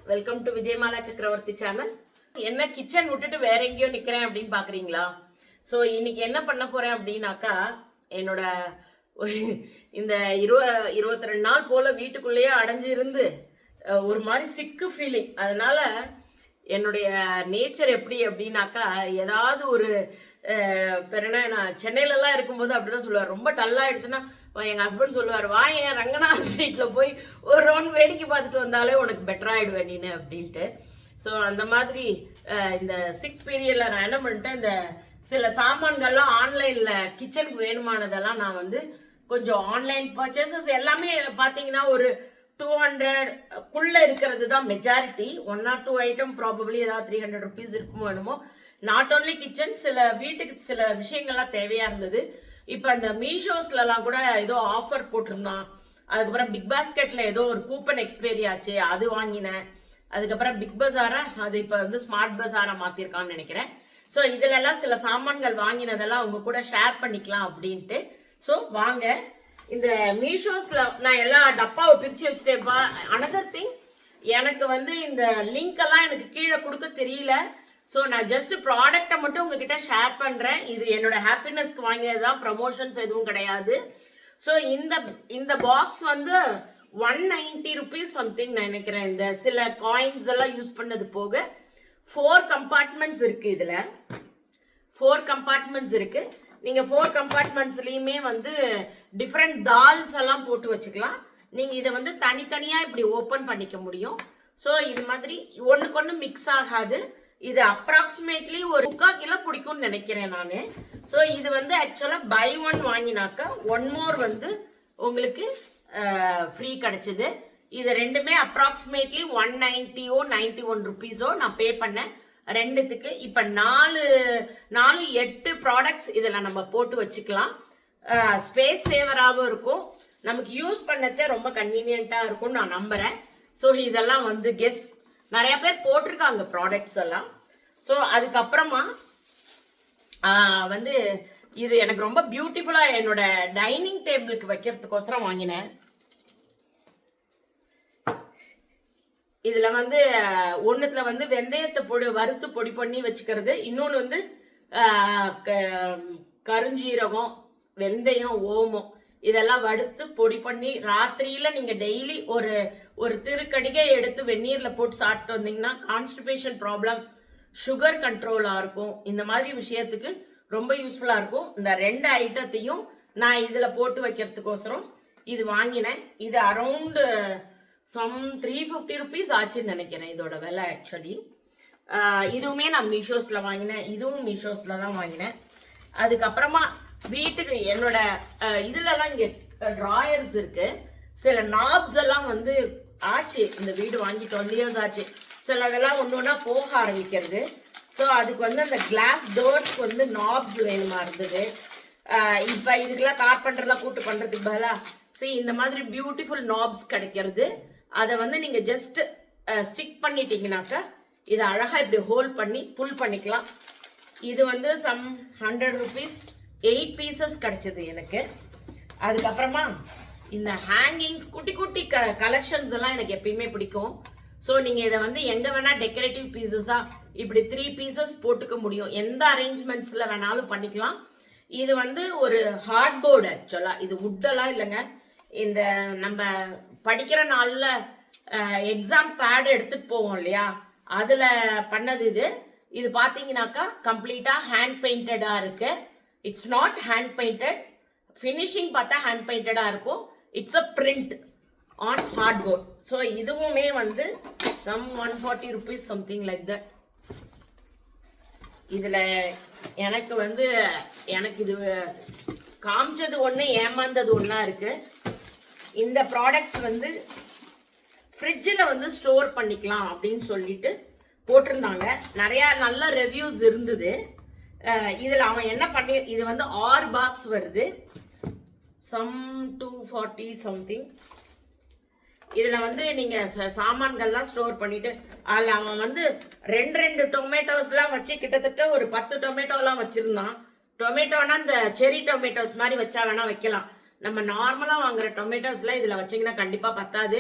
Welcome to Vijayamala சக்கரவர்த்தி channel. என்ன kitchen விட்டுட்டு வேற எங்கேயோ நிக்கிறேன் அப்படின்னு பாக்குறீங்களா? ஸோ இன்னைக்கு என்ன பண்ண போறேன் அப்படின்னாக்கா, என்னோட இந்த 22 நாள் போல வீட்டுக்குள்ளேயே அடைஞ்சு இருந்து ஒரு மாதிரி சிக்கு ஃபீலிங். அதனால என்னுடைய நேச்சர் எப்படி அப்படின்னாக்கா, ஏதாவது ஒரு பெருனா நான் சென்னையிலலாம் இருக்கும்போது அப்படிதான் சொல்லுவார். ரொம்ப டல்லா எடுத்துன்னா எங்க ஹஸ்பண்ட் சொல்லுவார், வா ஏன் ரங்கநாத் ஸ்ட்ரீட்ல போய் ஒரு ரவுண்ட் வேடிக்கை பார்த்துட்டு வந்தாலே உனக்கு பெட்டர் ஆயிடுவேன் நீனு அப்படின்ட்டு. ஸோ அந்த மாதிரி இந்த சிக் பீரியட்ல நான் என்ன பண்ணிட்டேன், இந்த சில சாமான்கள்லாம் ஆன்லைன்ல கிச்சனுக்கு வேணுமானதெல்லாம் நான் வந்து கொஞ்சம் ஆன்லைன் பர்ச்சேசஸ் எல்லாமே பார்த்தீங்கன்னா ஒரு 200 இருக்கிறது தான் மெஜாரிட்டி. 1 or 2 ஐட்டம் ப்ராபப்ளி ஏதாவது 300 rupees இருக்குமோ என்னமோ. நாட் ஓன்லி கிச்சன், சில வீட்டுக்கு சில விஷயங்கள்லாம் தேவையா இருந்தது. இப்போ அந்த மீஷோஸ்லாம் கூட ஏதோ ஆஃபர் போட்டிருந்தான். அதுக்கப்புறம் பிக் பாஸ்கெட்ல ஏதோ ஒரு கூப்பன் எக்ஸ்பைரி ஆச்சு, அது வாங்கினேன். அதுக்கப்புறம் பிக் பஜாரா அது இப்போ வந்து ஸ்மார்ட் பஜாரா மாத்திருக்கான்னு நினைக்கிறேன். ஸோ இதுல எல்லாம் சில சாமான்கள் வாங்கினதெல்லாம் உங்க கூட ஷேர் பண்ணிக்கலாம் அப்படின்ட்டு. ஸோ வாங்க, இந்த மீஷோஸ்ல நான் எல்லா டப்பாவை பிரிச்சு வச்சுட்டேன்ப்பா. அனதர் திங், எனக்கு வந்து இந்த லிங்க் எல்லாம் எனக்கு கீழே கொடுக்க தெரியல. ஸோ நான் ஜஸ்ட் ப்ராடக்டை மட்டும் உங்ககிட்ட ஷேர் பண்றேன். இது என்னோட ஹாப்பினஸ்க்கு வாங்கினதுதான், ப்ரமோஷன்ஸ் எதுவும் கிடையாது. ஸோ இந்த பாக்ஸ் வந்து 190 rupees சம்திங் நினைக்கிறேன். இந்த சில காயின்ஸ் எல்லாம் யூஸ் பண்ணது போக 4 கம்பார்ட்மெண்ட்ஸ் இருக்கு. இதுல 4 கம்பார்ட்மெண்ட்ஸ் இருக்கு. நீங்க 4 கம்பார்ட்மெண்ட்ஸ்லயுமே வந்து டிஃப்ரெண்ட் தால்ஸ் எல்லாம் போட்டு வச்சுக்கலாம். நீங்க இதை வந்து தனித்தனியா இப்படி ஓபன் பண்ணிக்க முடியும். ஸோ இது மாதிரி ஒண்ணுக்கு ஒண்ணு மிக்ஸ் ஆகாது. இது அப்ராக்சிமேட்லி ஒரு 3/4 கிலோ பிடிக்கும்னு நினைக்கிறேன் நானு. ஸோ இது வந்து ஆக்சுவலா பை ஒன் வாங்கினாக்கா 1 more வந்து உங்களுக்கு ஃப்ரீ கிடைச்சது. இது ரெண்டுமே அப்ராக்சிமேட்லி 190 or 91 rupees நான் பே பண்ணேன் ரெண்டுத்துக்கு. இப்ப 8 ப்ராடக்ட்ஸ் இதுல நம்ம போட்டு வச்சுக்கலாம். ஸ்பேஸ் சேவராகவும் இருக்கும், நமக்கு யூஸ் பண்ணச்ச ரொம்ப கன்வீனியன்ட்டா இருக்கும்னு நான் நம்புறேன். ஸோ இதெல்லாம் வந்து நிறைய பேர் போட்டிருக்காங்க ப்ராடக்ட்ஸ் எல்லாம். ஸோ அதுக்கப்புறமா வந்து இது எனக்கு ரொம்ப பியூட்டிஃபுல்லா என்னோட டைனிங் டேபிளுக்கு வைக்கிறதுக்கோசரம் வாங்கினேன். இதுல வந்து ஒண்ணுத்துல வந்து வெந்தயத்தை வறுத்து பொடி பண்ணி வச்சுக்கிறது, இன்னொன்னு வந்து கருஞ்சீரகம், வெந்தயம், ஓமம் இதெல்லாம் வறுத்து பொடி பண்ணி ராத்திரியில நீங்க டெய்லி ஒரு திருக்கடிகை எடுத்து வெந்நீர்ல போட்டு சாப்பிட்டு வந்தீங்கன்னா கான்ஸ்டிபேஷன் ப்ராப்ளம், சுகர் கண்ட்ரோலா இருக்கும். இந்த மாதிரி விஷயத்துக்கு ரொம்ப யூஸ்ஃபுல்லா இருக்கும். இந்த 2 ஐட்டத்தையும் நான் இதுல போட்டு வைக்கிறதுக்கோசரம் இது வாங்கினேன். இது அரௌண்ட் சம் 350 rupees ஆச்சுன்னு நினைக்கிறேன் இதோட விலை ஆக்சுவலி. இதுவுமே நான் மீஷோஸ்ல வாங்கினேன், இதுவும் மீஷோஸ்ல தான் வாங்கினேன். அதுக்கப்புறமா வீட்டுக்கு என்னோட இதுலலாம் இங்க டிராயர்ஸ் இருக்கு. சில நாப்ஸ் எல்லாம் வந்து ஆச்சு, இந்த வீடு வாங்கி 20 years ஆச்சு. சிலதெல்லாம் ஒன்று ஒன்றா போக ஆரம்பிக்கிறது. ஸோ அதுக்கு வந்து அந்த கிளாஸ் டோர்ஸ்க்கு வந்து நாப்ஸ் வேணுமா இருந்தது. இப்போ இதுக்கெல்லாம் கார்பெண்டர்லாம் கூட்டு பண்றதுக்கு பதிலாக இந்த மாதிரி பியூட்டிஃபுல் நாப்ஸ் கிடைக்கிறது. அதை வந்து நீங்க ஜஸ்ட் ஸ்டிக் பண்ணிட்டீங்கன்னாக்கா இதை அழகா இப்படி ஹோல்ட் பண்ணி புல் பண்ணிக்கலாம். இது வந்து சம் 100 rupees 8 pieces கிடைச்சது எனக்கு. அதுக்கப்புறமா இந்த ஹேங்கிங்ஸ், குட்டி குட்டி கலெக்ஷன்ஸ் எல்லாம் எனக்கு எப்பயுமே பிடிக்கும். ஸோ நீங்க இதை வந்து எங்க வேணா டெக்கரேட்டிவ் பீசஸா இப்படி 3 pieces போட்டுக்க முடியும். எந்த அரேஞ்ச்மெண்ட்ஸ்ல வேணாலும் பண்ணிக்கலாம். இது வந்து ஒரு ஹார்ட் போர்டு ஆக்சுவலா, இது வுட்டெல்லாம் இல்லைங்க. இந்த நம்ம படிக்கிற நாள்ல எக்ஸாம் பேட் எடுத்துட்டு போவோம் இல்லையா, அதுல பண்ணது இது. இது பாத்தீங்கன்னாக்கா கம்ப்ளீட்டா ஹேண்ட் பெயிண்டடா இருக்கு. It's not hand painted, finishing பார்த்தா ஹேண்ட் பெயிண்டடா இருக்கும். It's a print on hard board. So இதுவுமே வந்து some 140 rupees something like that. இதுல எனக்கு இது காமிச்சது ஒண்ணு, ஏமாந்தது ஒண்ணா இருக்கு. இந்த ப்ராடக்ட்ஸ் வந்து ஃப்ரிட்ஜில் வந்து ஸ்டோர் பண்ணிக்கலாம் அப்படின்னு சொல்லிட்டு போட்டிருந்தாங்க. நிறைய நல்ல ரிவ்யூஸ் இருந்தது. இதுல அவன் என்ன பண்ணி, இது வந்து 6 பாக்ஸ் வருது, சம் 240 சம்திங். இதுல வந்து நீங்க சாமான்கள்லாம் ஸ்டோர் பண்ணிட்டு அதுல அவன் வந்து 2 டொமேட்டோஸ் எல்லாம் வச்சு கிட்டத்தட்ட ஒரு 10 டொமேட்டோ எல்லாம் வச்சிருந்தான். டொமேட்டோனா இந்த செரி டொமேட்டோஸ் மாதிரி வச்சா வேணா வைக்கலாம். நம்ம நார்மலா வாங்குற டொமேட்டோஸ்ல இதுல வச்சீங்கன்னா கண்டிப்பா பத்தாது.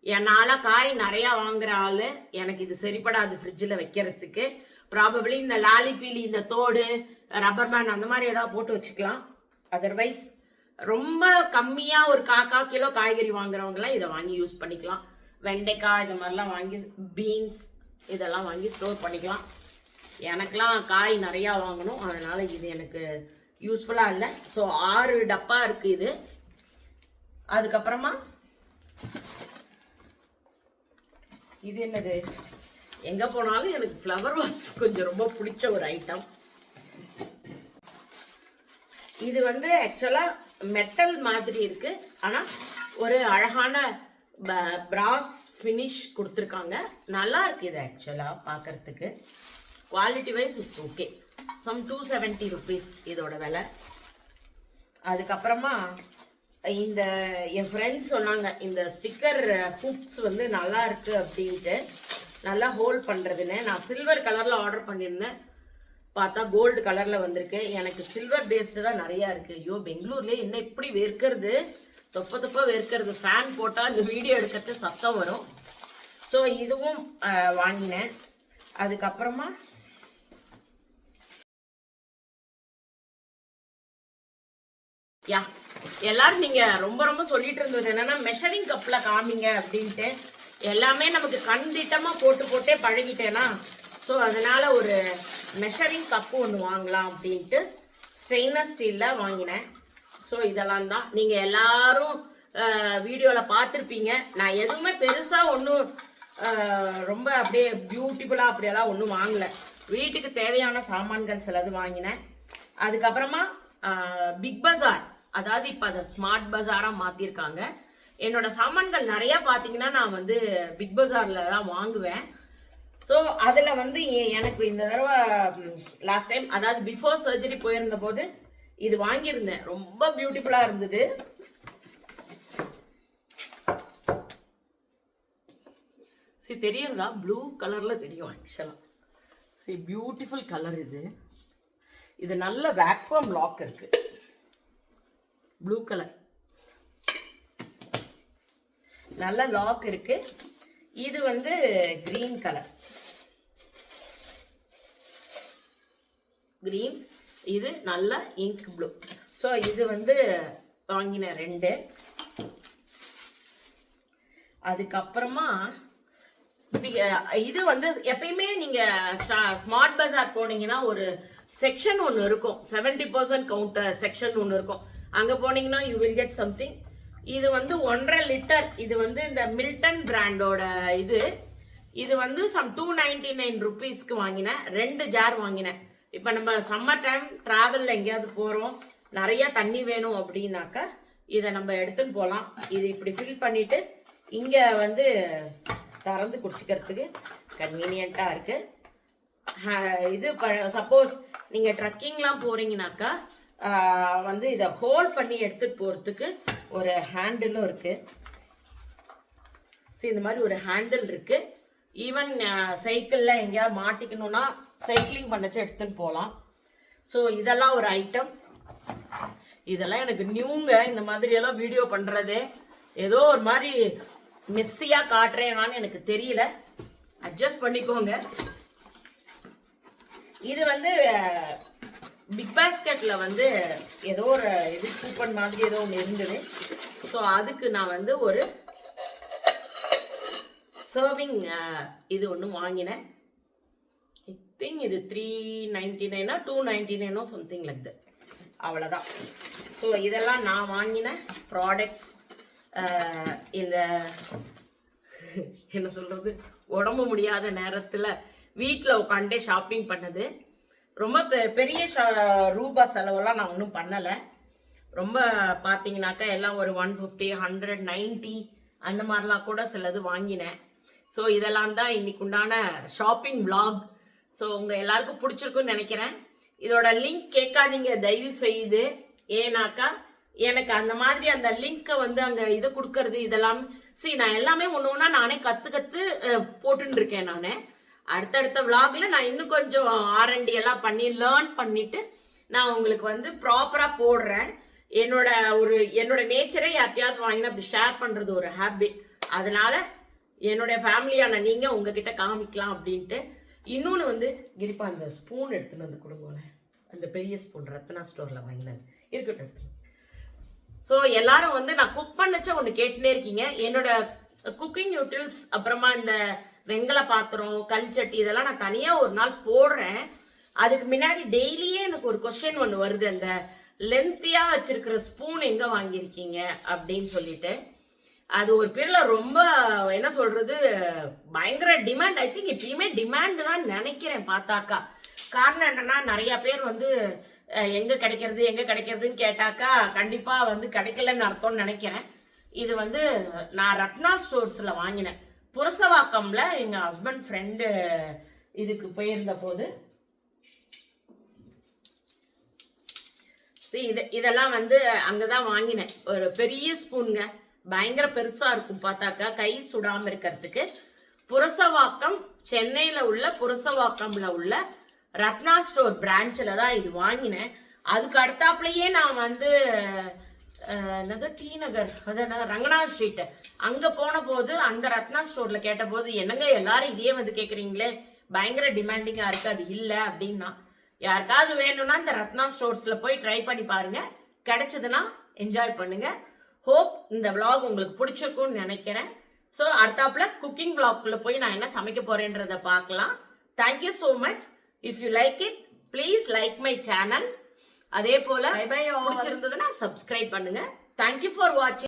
என்னால் காய் நிறையா வாங்குற ஆள், எனக்கு இது சரிப்படாது ஃப்ரிட்ஜில் வைக்கிறதுக்கு. ப்ராபப்ளி இந்த லாலி பீலி, இந்த தோடு, ரப்பர் பேண்ட் அந்த மாதிரி ஏதாவது போட்டு வச்சுக்கலாம். அதர்வைஸ் ரொம்ப கம்மியாக ஒரு 1/4 கிலோ காய்கறி வாங்குறவங்களாம் இதை வாங்கி யூஸ் பண்ணிக்கலாம். வெண்டைக்காய் இது மாதிரிலாம் வாங்கி, பீன்ஸ் இதெல்லாம் வாங்கி ஸ்டோர் பண்ணிக்கலாம். எனக்கெலாம் காய் நிறையா வாங்கணும், அதனால் இது எனக்கு யூஸ்ஃபுல்லாக இல்லை. ஸோ 6 டப்பா இருக்குது இது. அதுக்கப்புறமா இது என்னது, எங்கே போனாலும் எனக்கு ஃப்ளவர் வாஸ் கொஞ்சம் ரொம்ப பிடிச்ச ஒரு ஐட்டம். இது வந்து ஆக்சுவலாக மெட்டல் மாதிரி இருக்கு, ஆனால் ஒரு அழகான பிராஸ் ஃபினிஷ் கொடுத்துருக்காங்க. நல்லா இருக்கு இது ஆக்சுவலாக பார்க்கறதுக்கு. Quality wise it's okay. Some 270 rupees இதோட விலை. அதுக்கப்புறமா இந்த என் ஃப்ரெண்ட்ஸ் சொன்னாங்க இந்த ஸ்டிக்கர் ஹூக்ஸ் வந்து நல்லா இருக்கு அப்படின்ட்டு, நல்லா ஹோல்ட் பண்ணுறதுன்னு. நான் சில்வர் கலரில் ஆர்டர் பண்ணியிருந்தேன், பார்த்தா கோல்டு கலரில் வந்திருக்கு. எனக்கு சில்வர் பேஸ்டு தான் நிறையா இருக்குது. ஐயோ, பெங்களூர்லேயே என்ன இப்படி வேர்க்கிறது, தொப்ப வேர்க்கிறது. ஃபேன் போட்டால் இந்த வீடியோ எடுக்கிறது சத்தம் வரும். ஸோ இதுவும் வாங்கினேன். அதுக்கப்புறமா யா, எல்லாரும் நீங்க ரொம்ப ரொம்ப சொல்லிட்டு இருந்தது என்னன்னா மெஷரிங் கப்ல காமிங்க அப்படின்ட்டு. எல்லாமே நமக்கு கண்டிட்டமா போட்டே பழகிட்டேனா, ஸோ அதனால ஒரு மெஷரிங் கப்பு ஒன்று வாங்கலாம் அப்படின்ட்டு ஸ்டெயின்லெஸ் ஸ்டீலில் வாங்கினேன். ஸோ இதெல்லாம் தான் நீங்கள் எல்லாரும் வீடியோவில் பார்த்துருப்பீங்க. நான் எதுவுமே பெருசாக ஒன்றும் ரொம்ப அப்படியே பியூட்டிஃபுல்லாக அப்படியெல்லாம் ஒன்றும் வாங்கலை. வீட்டுக்கு தேவையான சாமான்கள் சிலது வாங்கினேன். அதுக்கப்புறமா பிக் பஜார், அதாவது இப்போ அதை ஸ்மார்ட் பஜாராக மாற்றிருக்காங்க. என்னோட சாமான்கள் நிறைய பார்த்தீங்கன்னா நான் வந்து பிக் பஜாரில் தான் வாங்குவேன். ஸோ அதில் வந்து எனக்கு இந்த தடவை லாஸ்ட் டைம், அதாவது பிஃபோர் சர்ஜரி போயிருந்த போது இது வாங்கியிருந்தேன். ரொம்ப பியூட்டிஃபுல்லாக இருந்தது. சரி, தெரியுறதா? ப்ளூ கலரில் தெரியும் ஆக்சுவலாக. சரி, பியூட்டிஃபுல் கலர் இது. இது நல்ல வேக்யூம் லாக் இருக்கு, ப்ளூ கலர் நல்ல லாக் இருக்கு. இது வந்து கிரீன் கலர், கிரீன். இது நல்ல இங்க் ப்ளூ. ஸோ இது வந்து வாங்கின 2. அதுக்கப்புறமா இது வந்து எப்பயுமே நீங்க ஸ்மார்ட் பஜார் போனீங்கன்னா ஒரு செக்ஷன் ஒன்று இருக்கும், 70% கவுண்டர் செக்ஷன் ஒன்று இருக்கும். அங்க போனீங்கன்னா யூ வில் கெட் சம்திங். இது வந்து 1.5 லிட்டர். இது வந்து இந்த மில்டன் பிராண்டோட இது வந்து சம் 299 rupeesக்கு வாங்கினேன். 2 ஜார் வாங்கினேன். இப்போ நம்ம சம்மர் டைம் டிராவலில் எங்கேயாவது போகிறோம், நிறைய தண்ணி வேணும் அப்படின்னாக்கா இதை நம்ம எடுத்துன்னு போகலாம். இது இப்படி ஃபில் பண்ணிட்டு இங்கே வந்து திறந்து குடிச்சிக்கிறதுக்கு கன்வீனியண்ட்டாக இருக்குது. இது சப்போஸ் நீங்கள் ட்ரக்கிங்லாம் போகிறீங்கனாக்கா வந்து இதை ஹோல்ட் பண்ணி எடுத்துகிட்டு போகிறதுக்கு ஒரு ஹேண்டிலும் இருக்குது. ஸோ இந்த மாதிரி ஒரு ஹேண்டில் இருக்குது. ஈவன் சைக்கிளில் எங்கேயாவது மாட்டிக்கணும்னா சைக்கிளிங் பண்ணச்சு எடுத்துன்னு போகலாம். ஸோ இதெல்லாம் ஒரு ஐட்டம். இதெல்லாம் எனக்கு நியூங்க, இந்த மாதிரியெல்லாம் வீடியோ பண்ணுறது. ஏதோ ஒரு மாதிரி மெஸ்ஸியாக காட்டுறேனான்னு எனக்கு தெரியல, அட்ஜஸ்ட் பண்ணிக்கோங்க. இது வந்து பிக் பாஸ்கெட்டில் வந்து ஏதோ ஒரு கூப்பன் மாதிரி ஏதோ ஒன்று இருந்தது. ஸோ அதுக்கு நான் வந்து ஒரு சர்விங் இது ஒன்று வாங்கினேன். ஐ திங்க் இது 399 299 சம்திங் லைக் தட், அவ்வளோதான். ஸோ இதெல்லாம் நான் வாங்கின ப்ராடக்ட்ஸ். இந்த என்ன சொல்கிறது, உடம்பு முடியாத நேரத்தில் வீட்டில் உட்காண்டே ஷாப்பிங் பண்ணது. ரொம்ப பெரிய ரூபா செலவெல்லாம் நான் ஒன்றும் பண்ணலை. ரொம்ப பார்த்தீங்கன்னாக்கா எல்லாம் ஒரு 150, 100, 90 அந்த மாதிரிலாம் கூட சிலது வாங்கினேன். ஸோ இதெல்லாம் தான் இன்னைக்கு உண்டான ஷாப்பிங் விளாக். ஸோ உங்கள் எல்லாருக்கும் பிடிச்சிருக்குன்னு நினைக்கிறேன். இதோட லிங்க் கேட்காதீங்க தயவு செய்து. ஏன்னாக்கா எனக்கு அந்த மாதிரி அந்த லிங்க்கை வந்து அங்கே இது கொடுக்கறது இதெல்லாம் நான் எல்லாமே ஒன்று ஒன்றா நானே கற்று போட்டுன்னு இருக்கேன். நான் அடுத்தடுத்த விளாக்ல நான் இன்னும் கொஞ்சம் R&D எல்லாம் பண்ணி லேர்ன் பண்ணிட்டு நான் உங்களுக்கு வந்து ப்ராப்பராக போடுறேன். என்னோட நேச்சரை யார்த்தையாவது வாங்கினா அப்படி ஷேர் பண்ணுறது ஒரு ஹேபிட். அதனால என்னுடைய ஃபேமிலியான நீங்க உங்ககிட்ட காமிக்கலாம் அப்படின்ட்டு. இன்னொன்று வந்து கிரிப்பா அந்த ஸ்பூன் எடுத்துன்னு வந்து கொடுங்களேன், அந்த பெரிய ஸ்பூன் ரத்னா ஸ்டோர்ல வாங்கினது இருக்கட்டும் எடுத்து. ஸோ எல்லாரும் வந்து நான் குக் பண்ணச்ச ஒன்று கேட்டுனே இருக்கீங்க. என்னோட குக்கிங் யூட்டில்ஸ், அப்புறமா இந்த வெங்கல பாத்திரம், கல் சட்டி இதெல்லாம் நான் தனியாக ஒரு நாள் போடுறேன். அதுக்கு முன்னாடி டெய்லியே எனக்கு ஒரு கொஸ்டின் ஒன்று வருது, அந்த லென்த்தியா வச்சிருக்கிற ஸ்பூன் எங்க வாங்கியிருக்கீங்க அப்படின்னு சொல்லிட்டு. அது ஒரு பேர்ல ரொம்ப என்ன சொல்றது பயங்கர டிமாண்ட். ஐ திங்க் இப்பயுமே டிமாண்ட் தான் நினைக்கிறேன் பார்த்தாக்கா. காரணம் என்னன்னா நிறைய பேர் வந்து எங்க கிடைக்கிறதுன்னு கேட்டாக்கா கண்டிப்பா வந்து கிடைக்கலன்னு அர்த்தம்னு நினைக்கிறேன். இது வந்து நான் ரத்னா ஸ்டோர்ஸ்ல வாங்கினேன். புரசவாக்கம்ல எங்க ஹஸ்பண்ட் ஃப்ரெண்டு இதுக்கு போயிருந்த போது இதெல்லாம் வந்து அங்கதான் வாங்கினேன். ஒரு பெரிய ஸ்பூனுங்க, பயங்கர பெருசா இருக்கும் பார்த்தாக்கா, கை சுடாம இருக்கிறதுக்கு. புரசவாக்கம், சென்னையில உள்ள புரசவாக்கம்ல உள்ள ரத்னா ஸ்டோர் பிரான்ச்ல தான் இது வாங்கினேன். அதுக்கு அடுத்தாப்புலயே நான் வந்து என்னது டி நகர், அதான் ரங்கநாத் ஸ்ட்ரீட், அங்க போன போது அந்த ரத்னா ஸ்டோர்ல கேட்ட போது என்னங்க எல்லாரும் இதே வந்து கேக்குறீங்களே, பயங்கர டிமாண்டிங்கா இருக்கு, அது இல்ல அப்படின்னா. யாருக்காவது வேணும்னா இந்த ரத்னா ஸ்டோர்ஸ்ல போய் ட்ரை பண்ணி பாருங்க, கிடைச்சதுன்னா என்ஜாய் பண்ணுங்க. ஹோப் இந்த vlog உங்களுக்கு பிடிச்சிருக்கும்னு நினைக்கிறேன். ஸோ அடுத்தாப்புல குக்கிங் vlogக்குள்ள போய் நான் என்ன சமைக்க போறேன்றத பார்க்கலாம். Thank you so much. If you like it please like my channel. அதே போல பிடிச்சிருந்ததுன்னா சப்ஸ்கிரைப் பண்ணுங்க. தேங்க்யூ ஃபார் வாட்சிங்.